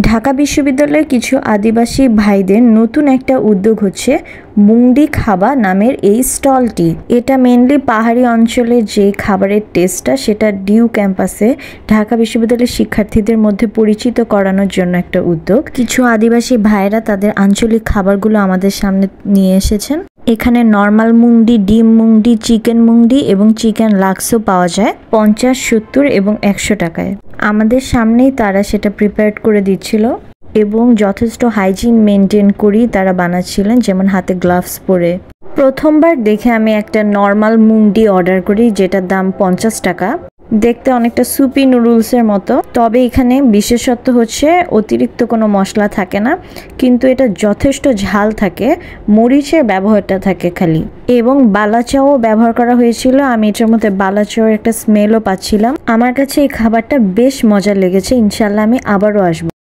ঢাকা বিশ্ববিদ্যালয়ের কিছু আদিবাসী ভাইদের নতুন একটা উদ্যোগ হচ্ছে মুংডি খাবা নামের এই স্টলটি। এটা মেনলি পাহাড়ি অঞ্চলের যে খাবারের টেস্টটা সেটা ডিউ ক্যাম্পাসে ঢাকা বিশ্ববিদ্যালয়ের শিক্ষার্থীদের মধ্যে পরিচিত করানোর জন্য একটা উদ্যোগ। কিছু আদিবাসী ভাইরা তাদের আঞ্চলিক খাবারগুলো আমাদের সামনে নিয়ে এসেছেন। এখানে নর্মাল মুংডি, ডিম মুংডি, চিকেন মুংডি এবং চিকেন লাক্সও পাওয়া যায় 50, 70 এবং 100 টাকায়। আমাদের সামনেই তারা সেটা প্রিপেয়ার করে দিচ্ছিল এবং যথেষ্ট হাইজিন মেনটেন করেই তারা বানাচ্ছিলেন, যেমন হাতে গ্লাভস পরে। প্রথমবার দেখে আমি একটা নর্মাল মুংডি অর্ডার করি, যেটার দাম 50 টাকা। দেখতে অনেকটা সুপি নুডলসের মতো, তবে এখানে বিশেষত্ব হচ্ছে অতিরিক্ত কোনো মশলা থাকে না, কিন্তু এটা যথেষ্ট ঝাল থাকে, মরিচের ব্যবহারটা থাকে খালি, এবং বালাচাও ব্যবহার করা হয়েছিল। আমি এটার মধ্যে বালাচাওর একটা স্মেলও পাচ্ছিলাম। আমার কাছে এই খাবারটা বেশ মজা লেগেছে। ইনশাল্লাহ আমি আবারও আসবো।